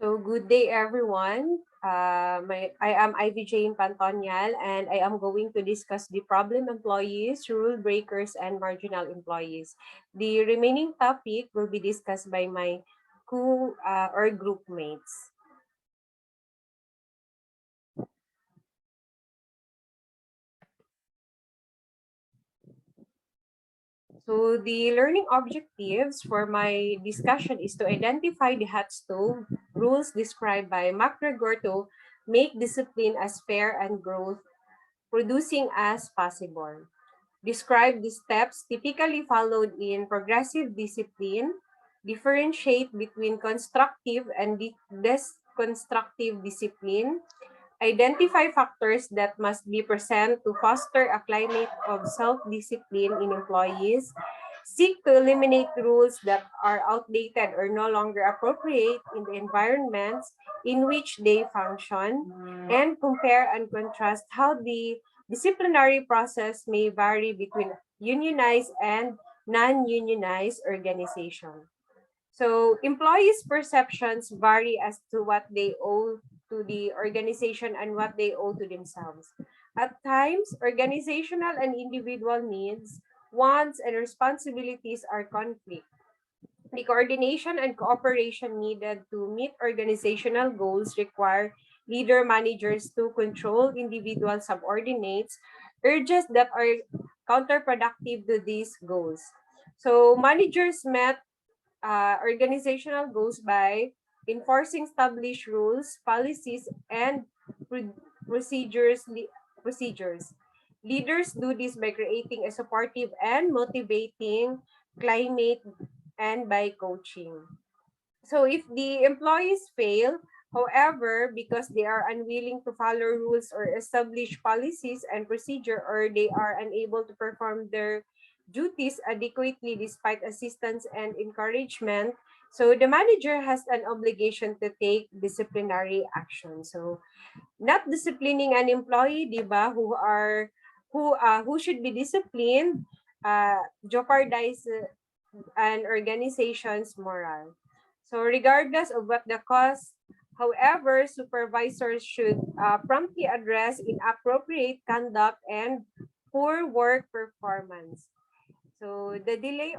So good day, everyone. I am Ivy Jane Pantonial, and I am going to discuss the problem employees, rule breakers, and marginal employees. The remaining topic will be discussed by my or group mates. So the learning objectives for my discussion is to identify the hot stove rules described by MacGregor to make discipline as fair and growth producing as possible. Describe the steps typically followed in progressive discipline, differentiate between constructive and deconstructive discipline, identify factors that must be present to foster a climate of self-discipline in employees, seek to eliminate rules that are outdated or no longer appropriate in the environments in which they function, and compare and contrast how the disciplinary process may vary between unionized and non-unionized organizations. So employees' perceptions vary as to what they owe to the organization and what they owe to themselves. At times, organizational and individual needs, wants, and responsibilities are conflict. The coordination and cooperation needed to meet organizational goals require leader managers to control individual subordinates, urges that are counterproductive to these goals. So managers met organizational goals by enforcing established rules, policies, and procedures. Procedures. Leaders do this by creating a supportive and motivating climate and by coaching. So if the employees fail, however, because they are unwilling to follow rules or establish policies and procedure, or they are unable to perform their duties adequately despite assistance and encouragement, so the manager has an obligation to take disciplinary action. So not disciplining an employee, di ba, who should be disciplined, jeopardize an organization's moral. So regardless of what the cause, however, supervisors should promptly address inappropriate conduct and poor work performance. So the delay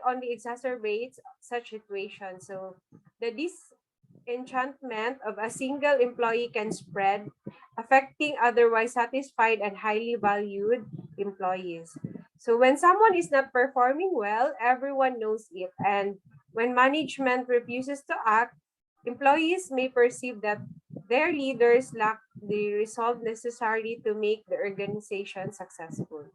only exacerbates such situations. So the disenchantment of a single employee can spread, affecting otherwise satisfied and highly valued employees. So when someone is not performing well, everyone knows it. And when management refuses to act, employees may perceive that their leaders lack the resolve necessary to make the organization successful.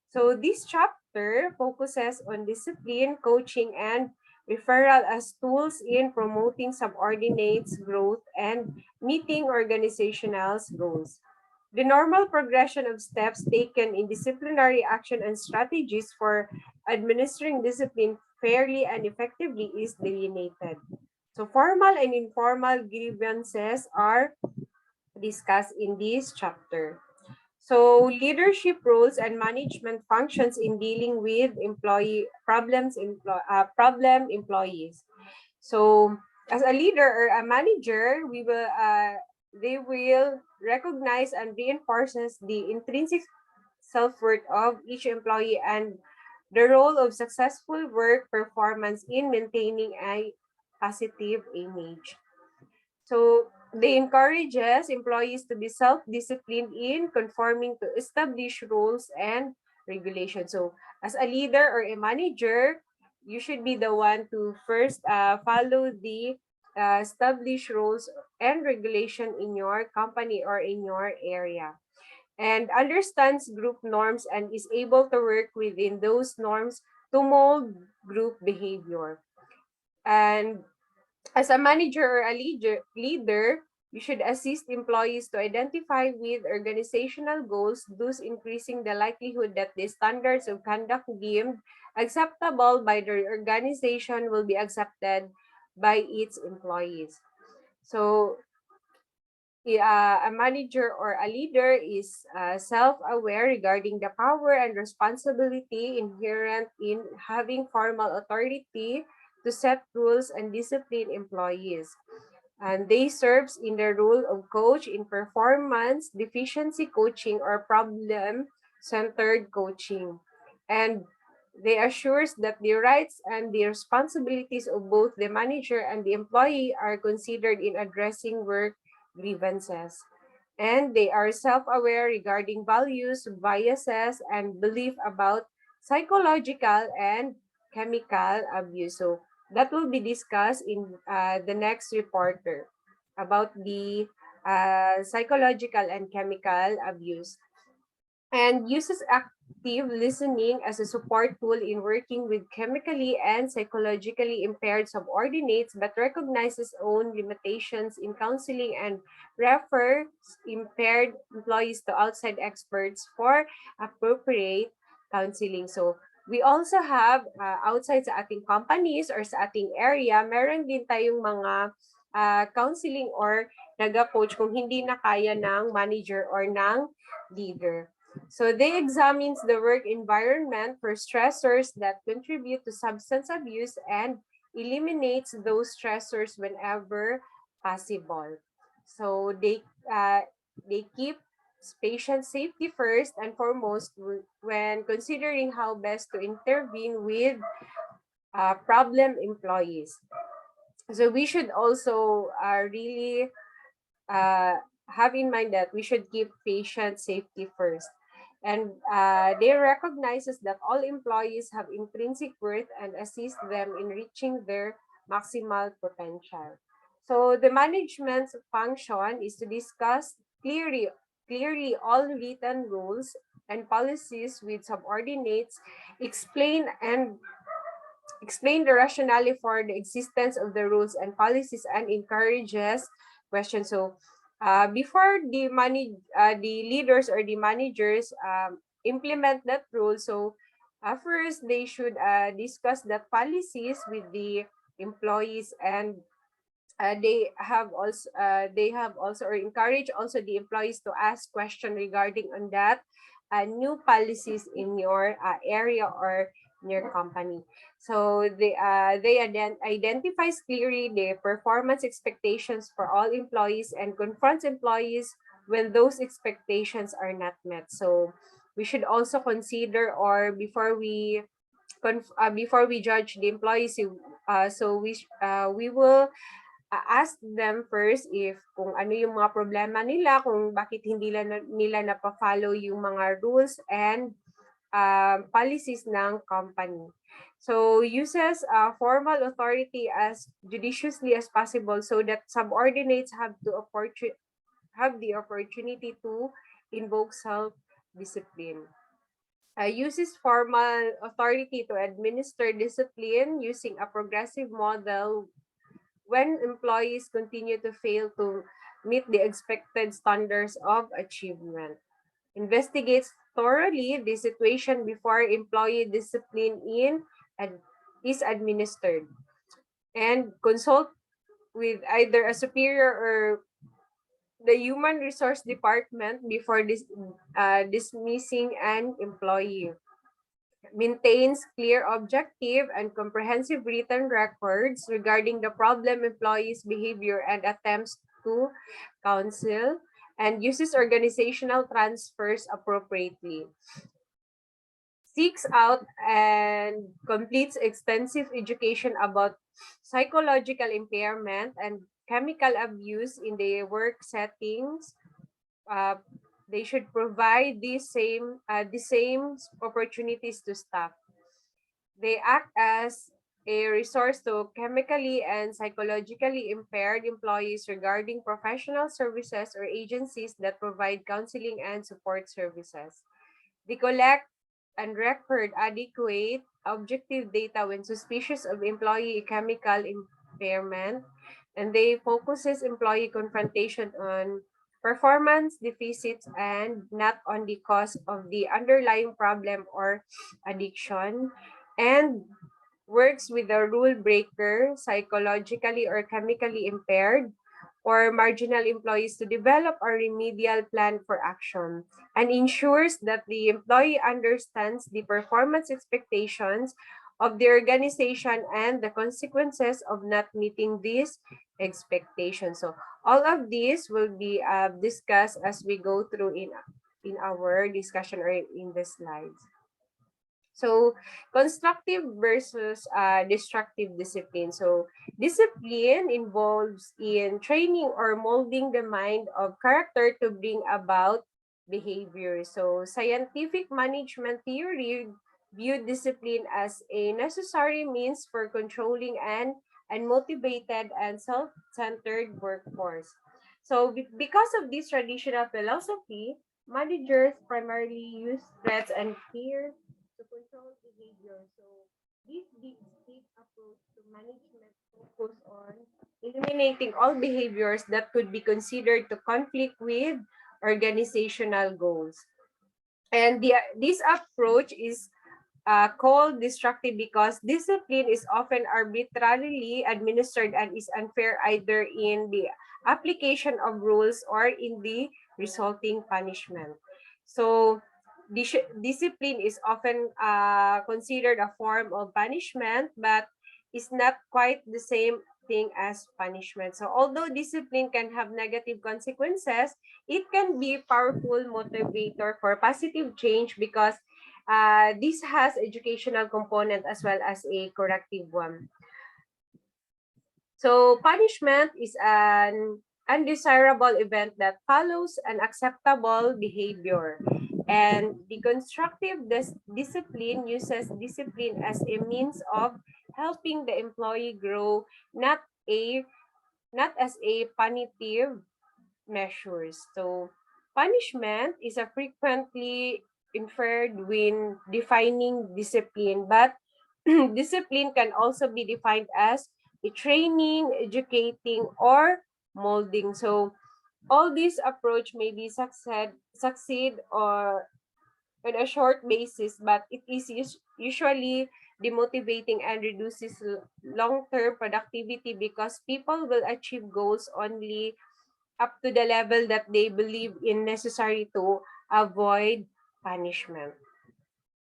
So this chapter focuses on discipline, coaching, and referral as tools in promoting subordinates' growth and meeting organizational goals. The normal progression of steps taken in disciplinary action and strategies for administering discipline fairly and effectively is delineated. So formal and informal grievances are discussed in this chapter. So leadership roles and management functions in dealing with problem employees. So as a leader or a manager, they will recognize and reinforces the intrinsic self-worth of each employee and the role of successful work performance in maintaining a positive image. So they encourages employees to be self-disciplined in conforming to established rules and regulations. So as a leader or a manager, you should be the one to first follow the established rules and regulation in your company or in your area, and understands group norms and is able to work within those norms to mold group behavior. And as a manager or a leader, you should assist employees to identify with organizational goals, thus increasing the likelihood that the standards of conduct deemed acceptable by the organization will be accepted by its employees. So, a manager or a leader is self-aware regarding the power and responsibility inherent in having formal authority to set rules and discipline employees. And they serves in the role of coach in performance, deficiency coaching, or problem-centered coaching. And they assures that the rights and the responsibilities of both the manager and the employee are considered in addressing work grievances. And they are self-aware regarding values, biases, and belief about psychological and chemical abuse. So that will be discussed in the next reporter about the psychological and chemical abuse, and uses active listening as a support tool in working with chemically and psychologically impaired subordinates, but recognizes own limitations in counseling and refers impaired employees to outside experts for appropriate counseling. So we also have outside sa ating companies or sa ating area, meron din tayong mga counseling or naga-coach kung hindi na kaya ng manager or ng leader. So they examines the work environment for stressors that contribute to substance abuse and eliminates those stressors whenever possible. So they keep patient safety first and foremost when considering how best to intervene with problem employees. So we should also really have in mind that we should keep patient safety first. And they recognizes that all employees have intrinsic worth and assist them in reaching their maximal potential. So the management's function is to discuss clearly all written rules and policies with subordinates, explain the rationale for the existence of the rules and policies, and encourages questions. So before the leaders or the managers implement that rule, so first they should discuss that policies with the employees, and they have also or encourage also the employees to ask question regarding on that new policies in your area or in your company. So they identifies clearly the performance expectations for all employees and confronts employees when those expectations are not met. So we should also consider, or before we judge the employees, so we will ask them first if kung ano yung mga problema nila, kung bakit hindi nila napa-follow yung mga rules and policies ng company. So uses formal authority as judiciously as possible so that subordinates have the opportunity to invoke self-discipline. Uses formal authority to administer discipline using a progressive model when employees continue to fail to meet the expected standards of achievement. Investigates thoroughly the situation before employee discipline is administered, and consult with either a superior or the human resource department before dismissing an employee. Maintains clear, objective, and comprehensive written records regarding the problem employees' behavior and attempts to counsel, and uses organizational transfers appropriately. Seeks out and completes extensive education about psychological impairment and chemical abuse in the work settings. They should provide the same opportunities to staff. They act as a resource to chemically and psychologically impaired employees regarding professional services or agencies that provide counseling and support services. They collect and record adequate objective data when suspicious of employee chemical impairment, and they focuses employee confrontation on performance deficits and not on the cause of the underlying problem or addiction, and works with a rule breaker, psychologically or chemically impaired, or marginal employees to develop a remedial plan for action, and ensures that the employee understands the performance expectations of the organization and the consequences of not meeting these expectations. So all of these will be discussed as we go through in our discussion or in the slides. So, constructive versus destructive discipline. So, discipline involves in training or molding the mind of character to bring about behavior. So, scientific management theory viewed discipline as a necessary means for controlling an unmotivated and self-centered workforce. So, because of this traditional philosophy, managers primarily use threats and fear to control behavior. So this big state approach to management focus on eliminating all behaviors that could be considered to conflict with organizational goals. And this approach is called destructive because discipline is often arbitrarily administered and is unfair either in the application of rules or in the resulting punishment. So, discipline is often considered a form of punishment, but is not quite the same thing as punishment. So, although discipline can have negative consequences, it can be a powerful motivator for positive change because this has educational component as well as a corrective one. So punishment is an undesirable event that follows an acceptable behavior. And the constructive discipline uses discipline as a means of helping the employee grow, not a not as a punitive measures. So, punishment is a frequently inferred when defining discipline, but discipline can also be defined as a training, educating, or molding. So, all these approach may be succeed or on a short basis, but it is usually demotivating and reduces long-term productivity because people will achieve goals only up to the level that they believe in necessary to avoid punishment.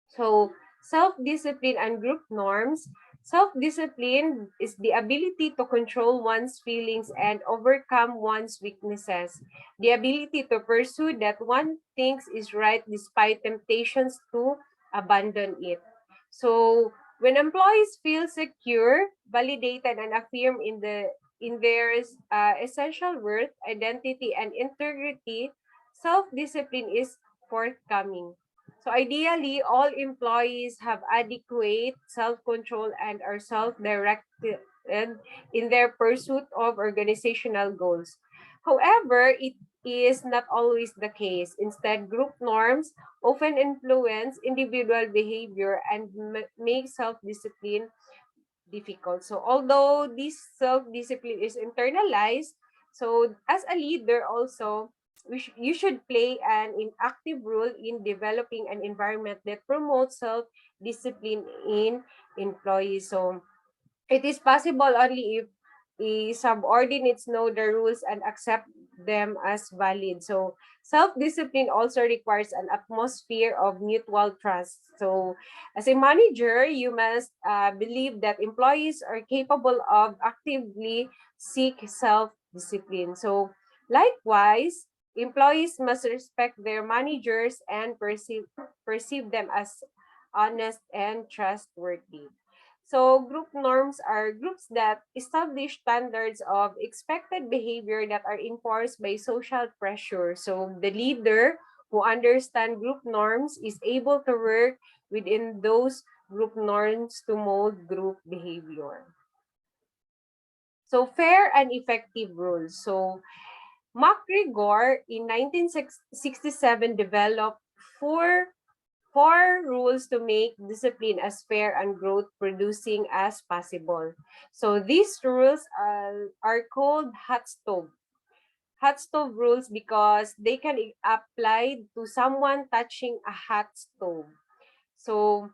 So, self-discipline and group norms. Self-discipline is the ability to control one's feelings and overcome one's weaknesses. The ability to pursue that one thinks is right despite temptations to abandon it. So, when employees feel secure, validated, and affirmed in their essential worth, identity, and integrity, self-discipline is forthcoming. So ideally, all employees have adequate self-control and are self-directed in their pursuit of organizational goals. However, it is not always the case. Instead, group norms often influence individual behavior and make self-discipline difficult. So although this self-discipline is internalized, so as a leader also, you should play an active role in developing an environment that promotes self-discipline in employees. So it is possible only if the subordinates know the rules and accept them as valid. So self-discipline also requires an atmosphere of mutual trust. So as a manager, you must believe that employees are capable of actively seek self-discipline. So likewise, employees must respect their managers and perceive them as honest and trustworthy. So group norms are groups that establish standards of expected behavior that are enforced by social pressure. So the leader who understands group norms is able to work within those group norms to mold group behavior. So fair and effective rules. So MacGregor in 1967 developed four rules to make discipline as fair and growth producing as possible. So these rules are called hot stove rules because they can be applied to someone touching a hot stove. So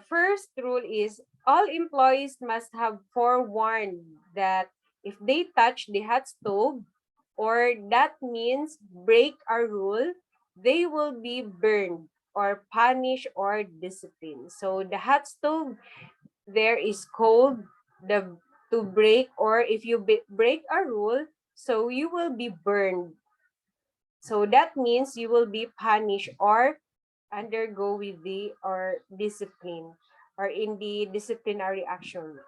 first rule is all employees must have forewarned that if they touch the hot stove, or that means break a rule, they will be burned or punish or discipline. So the hot stove there is called the to break, or if you break a rule, so you will be burned. So that means you will be punished or undergo with the or discipline or in the disciplinary action.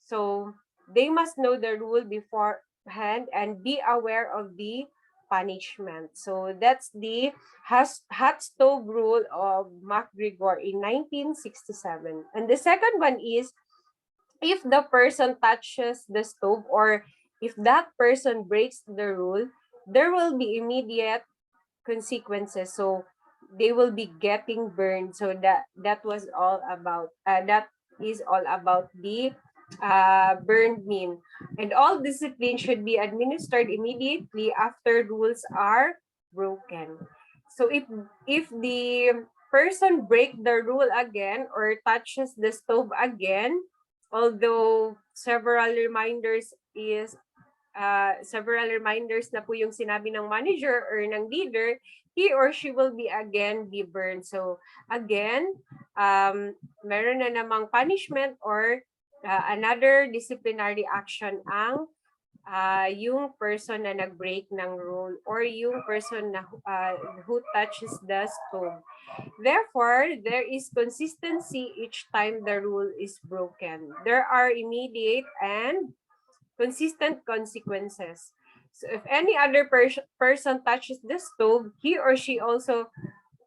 So they must know the rule beforehand and be aware of the punishment. So that's the hot stove rule of MacGregor in 1967. And the second one is, if the person touches the stove or if that person breaks the rule, there will be immediate consequences. So they will be getting burned. So that was all about that is all about the burned mean. And all discipline should be administered immediately after rules are broken. So if the person break the rule again or touches the stove again, although several reminders na po yung sinabi ng manager or ng leader, he or she will be again be burned. So again, meron na namang punishment or another disciplinary action ang yung person na nag-break ng rule or yung person na who touches the stove. Therefore, there is consistency each time the rule is broken. There are immediate and consistent consequences. So if any other person touches the stove, he or she also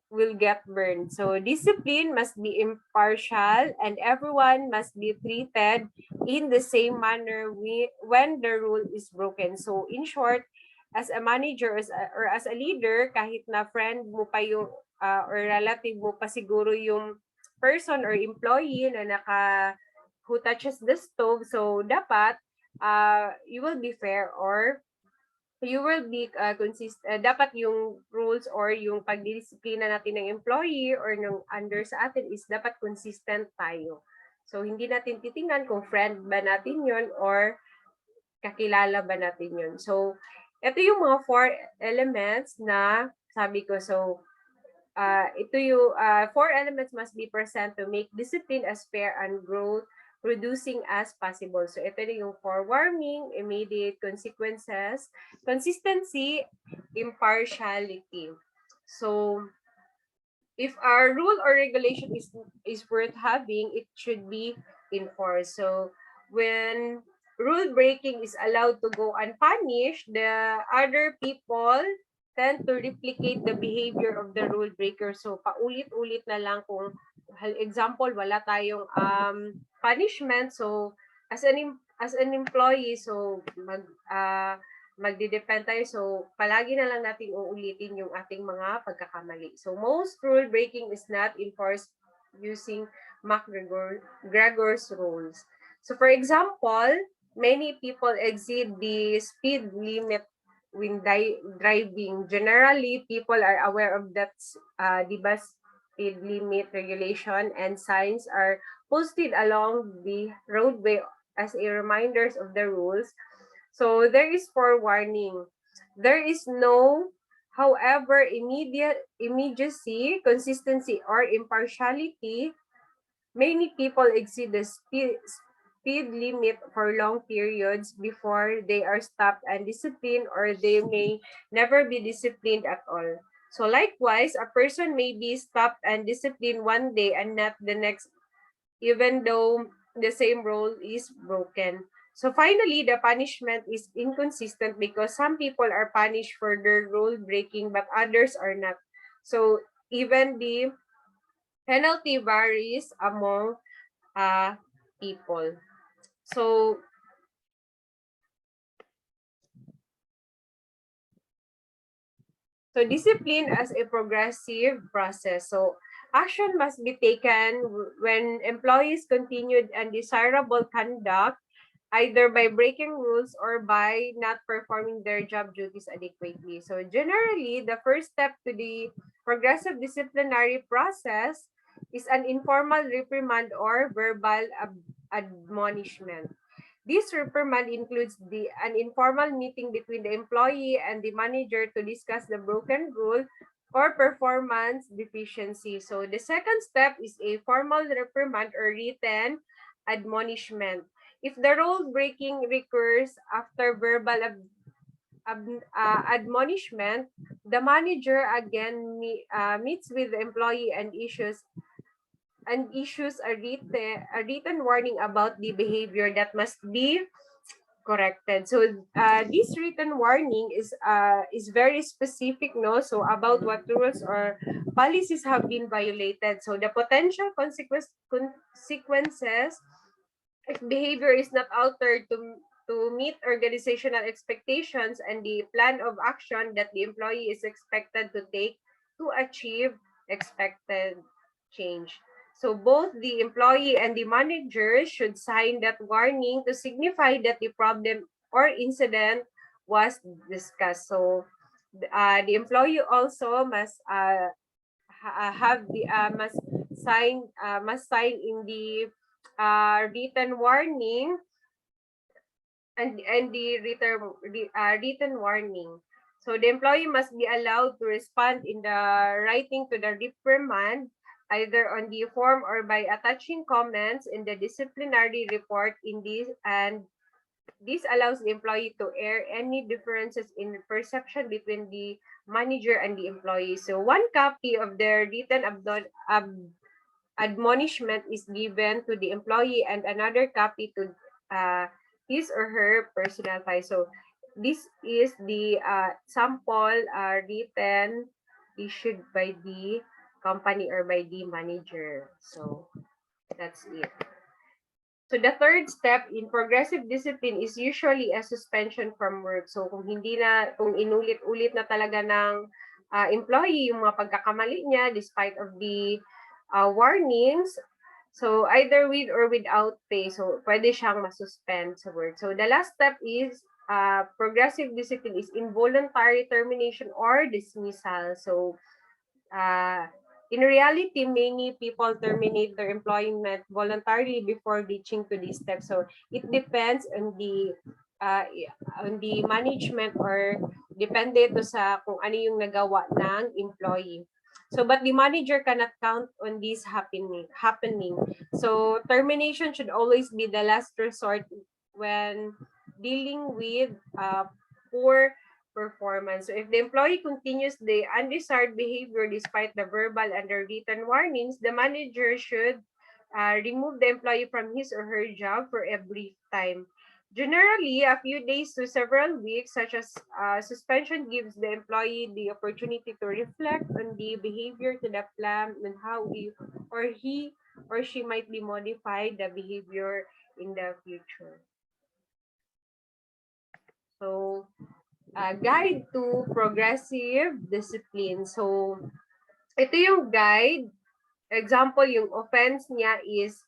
will get burned. So discipline must be impartial and everyone must be treated in the same manner when the rule is broken. So in short, as a manager or as a leader, kahit na friend mo pa yung or relative mo pa siguro yung person or employee na who touches the stove, so dapat you will be fair or you will be dapat yung rules or yung pagdidisiplina natin ng employee or ng under sa atin is dapat consistent tayo. So hindi natin titingnan kung friend ba natin yon or kakilala ba natin yon. So ito yung mga 4 elements na sabi ko. So ito yung 4 elements must be present to make discipline as fair and growth producing as possible. So ito na yung forewarning, immediate consequences, consistency, impartiality. So if our rule or regulation is worth having, it should be enforced. So when rule breaking is allowed to go unpunished, the other people tend to replicate the behavior of the rule breaker. So paulit-ulit na lang kung example, wala tayong punishment. So as an employee, so magdidepend tayo. So palagi na lang natin uulitin yung ating mga pagkakamali. So most rule breaking is not enforced using MacGregor's rules. So for example, many people exceed the speed limit when driving. Generally, people are aware of that diba, speed limit regulation and signs are posted along the roadway as a reminders of the rules. So there is forewarning. There is no, however, immediacy, consistency, or impartiality. Many people exceed the speed limit for long periods before they are stopped and disciplined, or they may never be disciplined at all. So likewise, a person may be stopped and disciplined one day and not the next, even though the same rule is broken. So finally, the punishment is inconsistent because some people are punished for their rule breaking but others are not. So even the penalty varies among people. So discipline as a progressive process. So action must be taken when employees continued undesirable conduct, either by breaking rules or by not performing their job duties adequately. So generally, the first step to the progressive disciplinary process is an informal reprimand or verbal admonishment. This reprimand includes an informal meeting between the employee and the manager to discuss the broken rule, or performance deficiency. So the second step is a formal reprimand or written admonishment. If the rule breaking recurs after verbal admonishment, the manager again meets with the employee and issues a written warning about the behavior that must be corrected. So this written warning is very specific, no? So about what rules or policies have been violated. So the potential consequences if behavior is not altered to meet organizational expectations and the plan of action that the employee is expected to take to achieve expected change. So both the employee and the manager should sign that warning to signify that the problem or incident was discussed. So the employee also have the must sign in the written warning and the written warning. So the employee must be allowed to respond in the writing to the reprimand either on the form or by attaching comments in the disciplinary report in this, and this allows the employee to air any differences in perception between the manager and the employee. So one copy of the written admonishment is given to the employee and another copy to uh, his or her personal file. So this is the sample written issued by the company or by the manager. So that's it. So the third step in progressive discipline is usually a suspension from work. So kung inulit-ulit na talaga ng employee yung mga pagkakamali niya despite of the warnings, so either with or without pay, so pwede siyang masuspend sa work. So the last step is progressive discipline is involuntary termination or dismissal. So in reality, many people terminate their employment voluntarily before reaching to this step. So it depends uh, on the management or depende to sa kung ano yung nagawa ng employee. So, but the manager cannot count on this happening. So, termination should always be the last resort when dealing with poor performance. So if the employee continues the undesired behavior despite the verbal and the written warnings, the manager should remove the employee from his or her job for a brief time. Generally, a few days to several weeks, such as suspension, gives the employee the opportunity to reflect on the behavior to the plan and how he or she might be modified the behavior in the future. So, guide to progressive discipline. So, ito yung guide. Example, yung offense niya is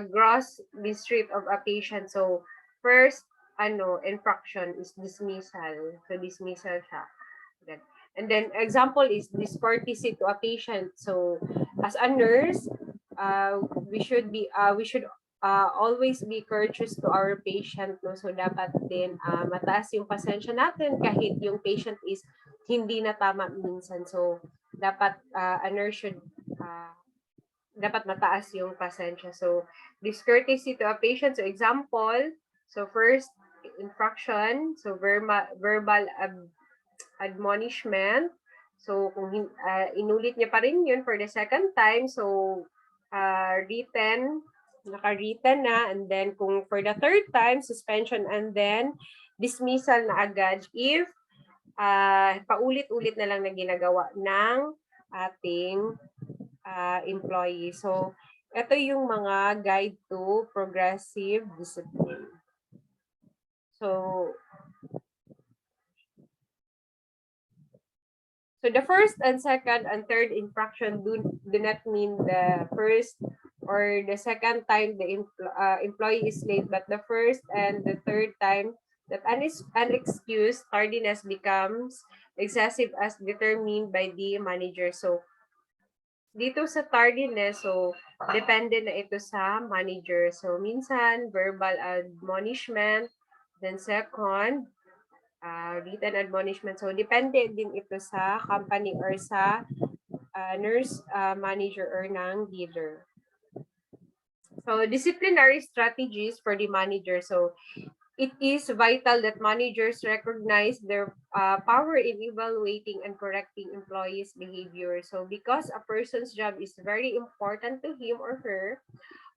gross mistreat of a patient. So, first, infraction is dismissal. So, dismissal siya. And then, example is discourtesy to a patient. So, as a nurse, we should always be courteous to our patient, no? So dapat din mataas yung pasensya natin kahit yung patient is hindi na tama minsan. So dapat a nurse should dapat mataas yung pasensya. So discourtesy to a patient. So example, so first infraction, so verbal admonishment. So kung inulit niya pa rin yun for the second time, so naka-written na, and then kung for the third time, suspension and then dismissal na agad if paulit-ulit na lang na ginagawa ng ating employee. So, ito yung mga guide to progressive discipline. So the first and second and third infraction do not mean the first or the second time the employee is late, but the first and the third time that unexcused tardiness becomes excessive as determined by the manager. So, dito sa tardiness, so depende na ito sa manager. So, minsan verbal admonishment, then second, written admonishment. So, depende din ito sa company or sa nurse manager or ng dealer. So, disciplinary strategies for the manager. So, it is vital that managers recognize their power in evaluating and correcting employees' behavior. So, because a person's job is very important to him or her,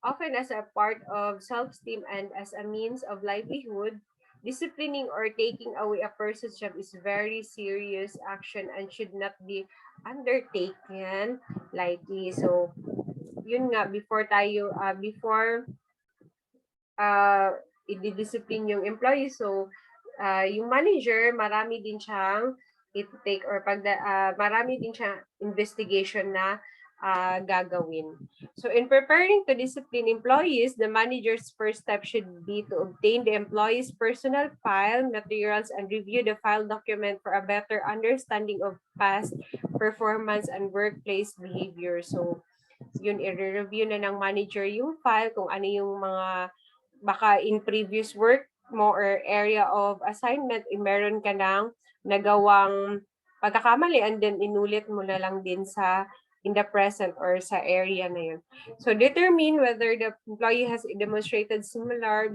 often as a part of self-esteem and as a means of livelihood, disciplining or taking away a person's job is very serious action and should not be undertaken lightly. So, yun nga, before i-discipline yung employee. So, yung manager, marami din siyang i-take or marami din siyang investigation na gagawin. So, in preparing to discipline employees, the manager's first step should be to obtain the employee's personal file, materials, and review the file document for a better understanding of past performance and workplace behavior. So, yun, i-review na ng manager yung file, kung ano yung mga baka in previous work mo or area of assignment, meron ka ng nagawang pagkakamali and then inulit mo na lang din sa in the present or sa area na yun. So, determine whether the employee has demonstrated similar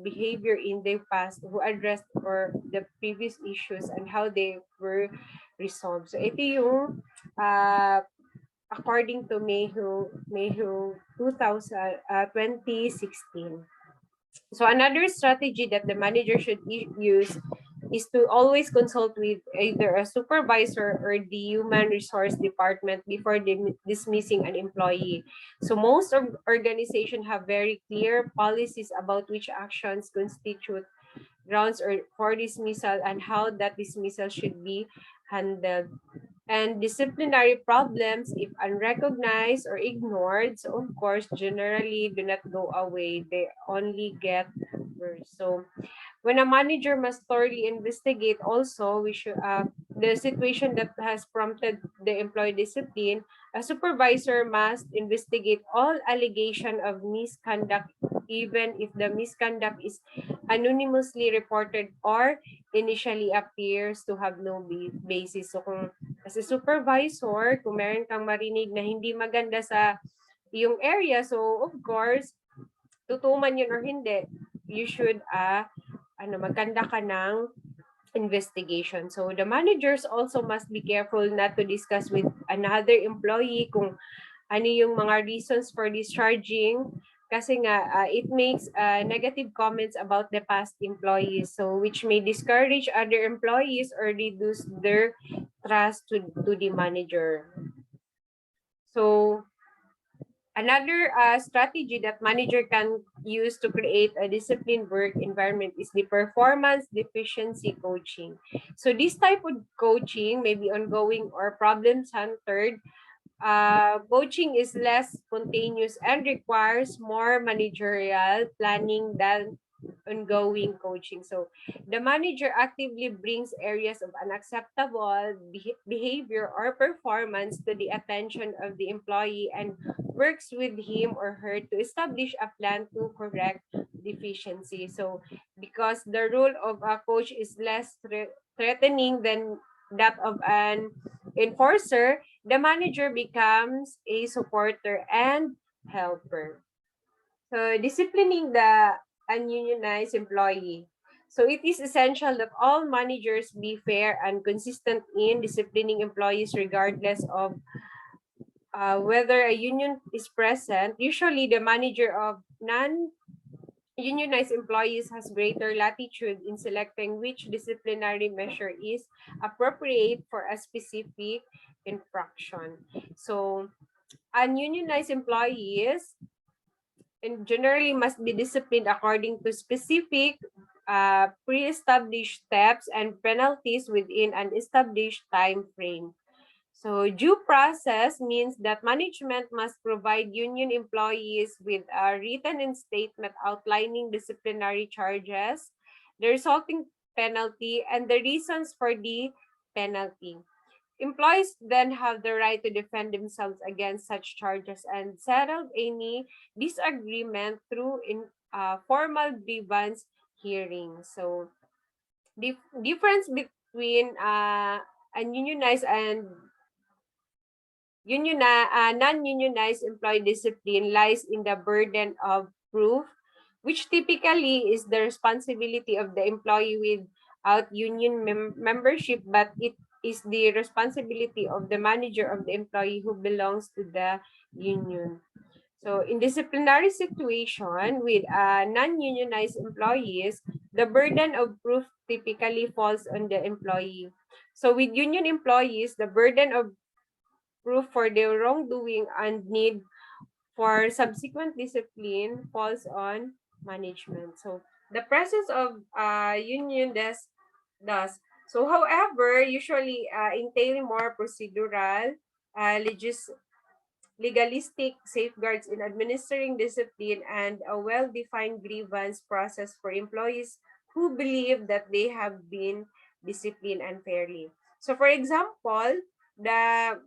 behavior in the past, who addressed or the previous issues and how they were resolved. So, ito yung according to Mayhew 2016. So another strategy that the manager should use is to always consult with either a supervisor or the human resource department before dismissing an employee. So most of organizations have very clear policies about which actions constitute grounds or for dismissal and how that dismissal should be handled. And disciplinary problems, if unrecognized or ignored, so of course, generally do not go away. They only get worse. So, when a manager must thoroughly investigate also, we should the situation that has prompted the employee discipline, a supervisor must investigate all allegation of misconduct, even if the misconduct is anonymously reported or initially appears to have no basis. So kung as a supervisor, kung meron kang marinig na hindi maganda sa yung area, so of course, tutuman yun or hindi, you should magkanda ka ng investigation. So the managers also must be careful not to discuss with another employee kung ano yung mga reasons for discharging, kasi nga it makes negative comments about the past employees, so which may discourage other employees or reduce their trust to the manager. So another strategy that manager can use to create a disciplined work environment is the performance deficiency coaching. So this type of coaching may be ongoing or problem-centered. Coaching is less spontaneous and requires more managerial planning than ongoing coaching. So the manager actively brings areas of unacceptable behavior or performance to the attention of the employee and works with him or her to establish a plan to correct deficiency. So because the role of a coach is less threatening than that of an enforcer, the manager becomes a supporter and helper. So disciplining the ununionized employee. So it is essential that all managers be fair and consistent in disciplining employees regardless of whether a union is present. Usually the manager of non-unionized employees has greater latitude in selecting which disciplinary measure is appropriate for a specific infraction. So ununionized employees and generally must be disciplined according to specific pre-established steps and penalties within an established time frame. So due process means that management must provide union employees with a written statement outlining disciplinary charges, the resulting penalty, and the reasons for the penalty. Employees then have the right to defend themselves against such charges and settle any disagreement through formal grievance hearing. So difference between ununionized and non-unionized employee discipline lies in the burden of proof, which typically is the responsibility of the employee without union membership, but it is the responsibility of the manager of the employee who belongs to the union. So, in disciplinary situation with non-unionized employees, the burden of proof typically falls on the employee. So, with union employees, the burden of proof for their wrongdoing and need for subsequent discipline falls on management. So the presence of union does. So however, usually entail more procedural, legalistic safeguards in administering discipline and a well-defined grievance process for employees who believe that they have been disciplined unfairly. So for example, the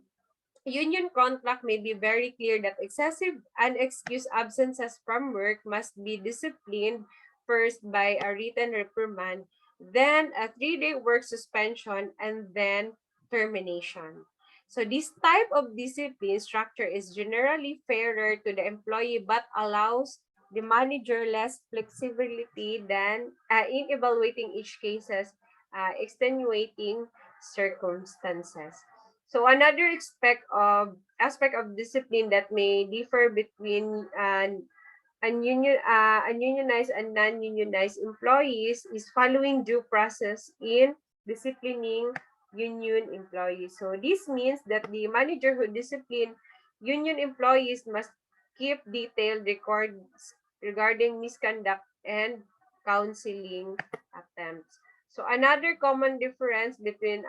union contract may be very clear that excessive unexcused absences from work must be disciplined first by a written reprimand, then a 3-day work suspension, and then termination. So this type of discipline structure is generally fairer to the employee but allows the manager less flexibility than in evaluating each case's extenuating circumstances. So another aspect of discipline that may differ between ununionized and non-unionized employees is following due process in disciplining union employees. So this means that the manager who discipline union employees must keep detailed records regarding misconduct and counseling attempts. So another common difference between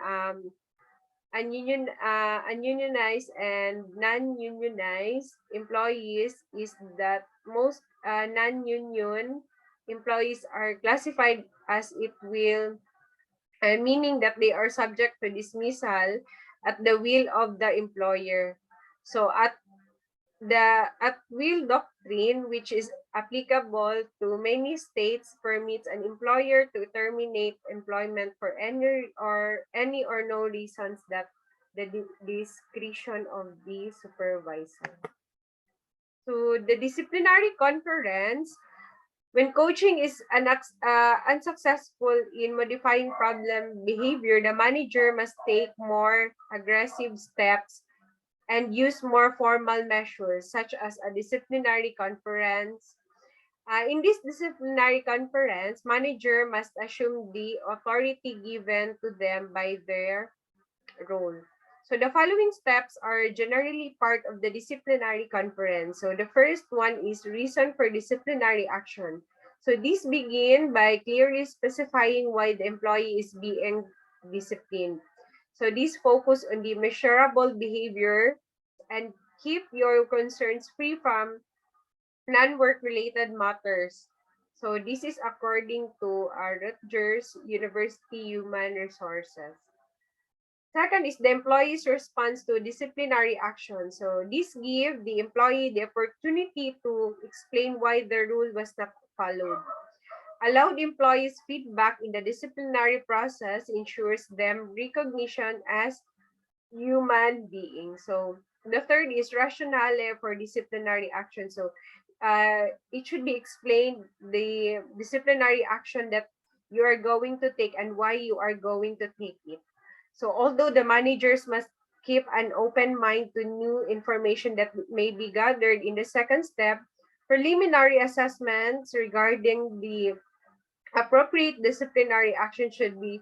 ununionized and non-unionized employees is that most non-union employees are classified as it will, meaning that they are subject to dismissal at the will of the employer. So the at-will doctrine, which is applicable to many states, permits an employer to terminate employment for any or no reasons that the discretion of the supervisor. So the disciplinary conference, when coaching is unsuccessful in modifying problem behavior, the manager must take more aggressive steps and use more formal measures such as a disciplinary conference. In this disciplinary conference, manager must assume the authority given to them by their role. So the following steps are generally part of the disciplinary conference. So the first one is reason for disciplinary action. So this begin by clearly specifying why the employee is being disciplined. So this focus on the measurable behavior and keep your concerns free from non-work related matters. So this is according to Rutgers University Human Resources. Second is the employee's response to disciplinary action. So this give the employee the opportunity to explain why the rule was not followed. Allowed employees feedback in the disciplinary process ensures them recognition as human beings. So the third is rationale for disciplinary action. So it should be explained the disciplinary action that you are going to take and why you are going to take it. So although the managers must keep an open mind to new information that may be gathered in the second step, preliminary assessments regarding the appropriate disciplinary action should be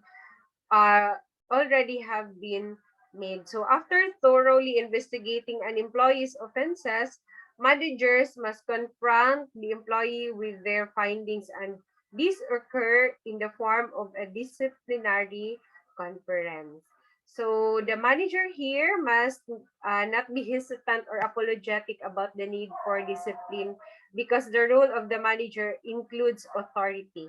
uh, already have been made. So after thoroughly investigating an employee's offenses, managers must confront the employee with their findings, and these occur in the form of a disciplinary conference. So the manager here must not be hesitant or apologetic about the need for discipline because the role of the manager includes authority.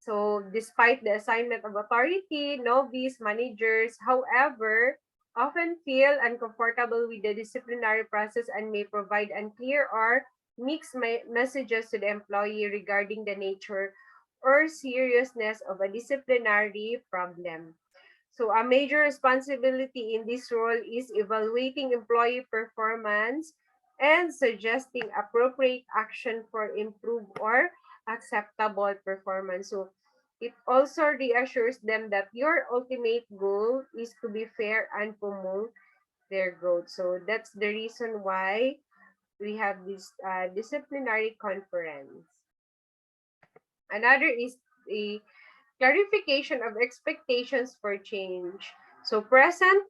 So despite the assignment of authority, novice managers, however, often feel uncomfortable with the disciplinary process and may provide unclear or mixed messages to the employee regarding the nature or seriousness of a disciplinary problem. So a major responsibility in this role is evaluating employee performance and suggesting appropriate action for improved or acceptable performance. So it also reassures them that your ultimate goal is to be fair and promote their growth. So that's the reason why we have this disciplinary conference. Another is the clarification of expectations for change. So present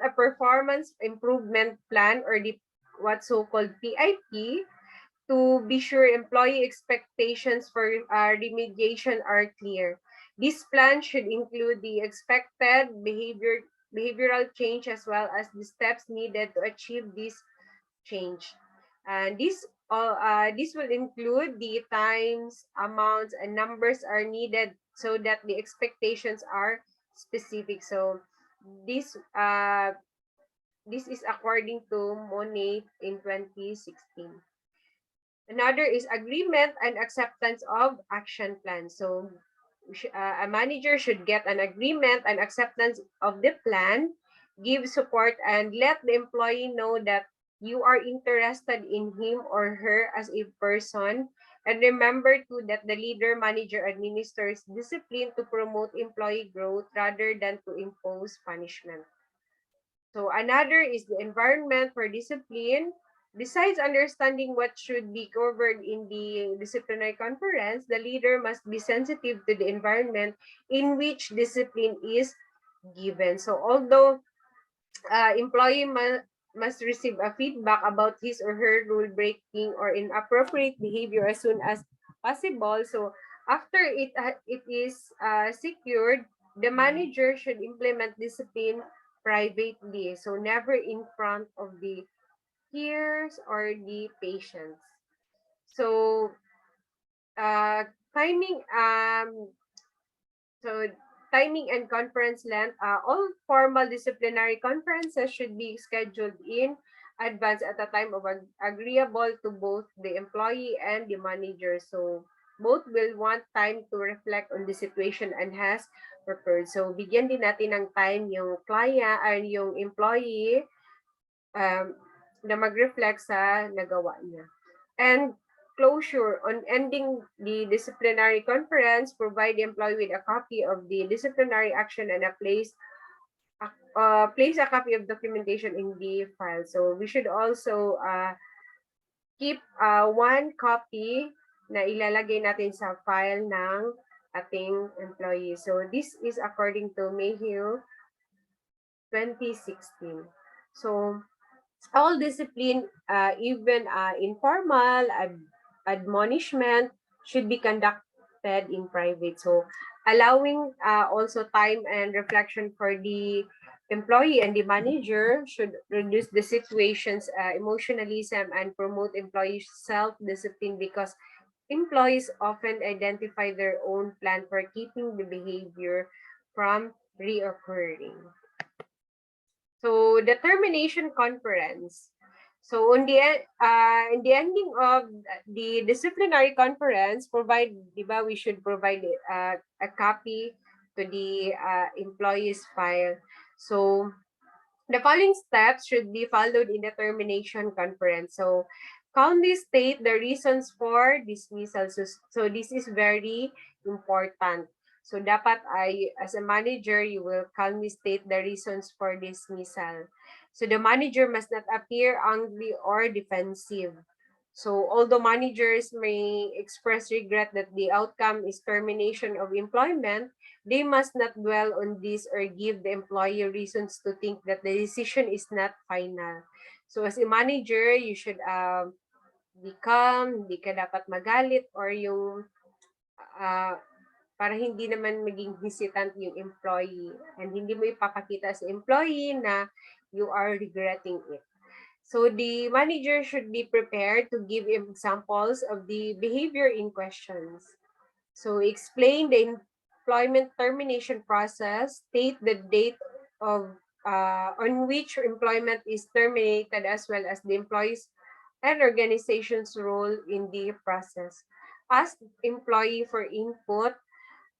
a performance improvement plan or the what so-called PIP to be sure employee expectations for remediation are clear. This plan should include the expected behavioral change as well as the steps needed to achieve this change. And this will include the times, amounts, and numbers are needed so that the expectations are specific. So this uh, this is according to Monet in 2016. Another is agreement and acceptance of action plan. So a manager should get an agreement and acceptance of the plan, give support, and let the employee know that you are interested in him or her as a person. And remember too that the leader manager administers discipline to promote employee growth rather than to impose punishment. So another is the environment for discipline. Besides understanding what should be covered in the disciplinary conference, the leader must be sensitive to the environment in which discipline is given. So although employee must receive a feedback about his or her rule breaking or inappropriate behavior as soon as possible. So after it is secured, the manager should implement discipline privately. So never in front of the peers or the patients. So uh, timing So, timing and conference length. All formal disciplinary conferences should be scheduled in advance at a time of agreeable to both the employee and the manager. So, both will want time to reflect on the situation and has occurred. So, bigyan din natin ng time yung client or yung employee um, na mag-reflect sa nagawa niya. And closure on ending the disciplinary conference, provide the employee with a copy of the disciplinary action and place a copy of documentation in the file. So we should also keep one copy na ilalagay natin sa file ng ating employee. So this is according to Mayhew 2016. So all discipline, even informal admonishment, should be conducted in private. So, allowing also time and reflection for the employee and the manager should reduce the situation's emotionalism and promote employee self-discipline because employees often identify their own plan for keeping the behavior from reoccurring. So the termination conference. So in the ending of the disciplinary conference, we should provide a copy to the employee's file. So the following steps should be followed in the termination conference. So calmly state the reasons for dismissal. So this is very important. So dapat ay, as a manager, you will calmly state the reasons for dismissal. So the manager must not appear angry or defensive. So although managers may express regret that the outcome is termination of employment, they must not dwell on this or give the employee reasons to think that the decision is not final. So as a manager, you should be calm, hindi ka dapat magalit or yung para hindi naman maging hesitant yung employee and hindi mo ipapakita sa employee na you are regretting it. So the manager should be prepared to give examples of the behavior in questions. So explain the employment termination process, state the date of on which employment is terminated as well as the employees and organization's role in the process. ask employee for input.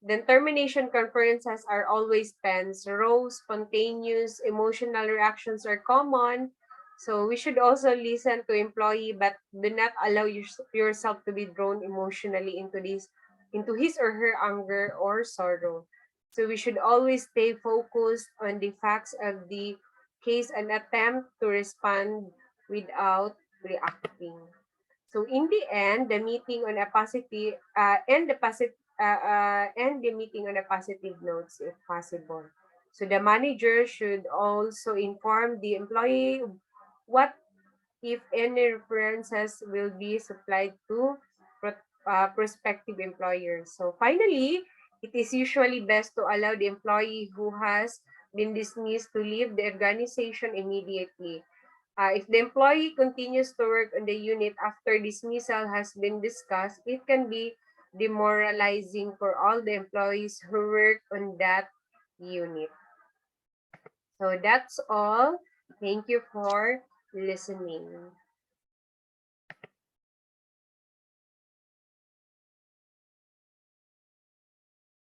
Then termination conferences are always tense. Raw, spontaneous, emotional reactions are common. So we should also listen to employee, but do not allow yourself to be drawn emotionally into his or her anger or sorrow. So we should always stay focused on the facts of the case and attempt to respond without reacting. So in the end, the meeting on a positive and the meeting on a positive notes if possible. So the manager should also inform the employee what if any references will be supplied to prospective employers. So finally, it is usually best to allow the employee who has been dismissed to leave the organization immediately. If the employee continues to work on the unit after dismissal has been discussed, it can be demoralizing for all the employees who work on that unit. So that's all. Thank you for listening.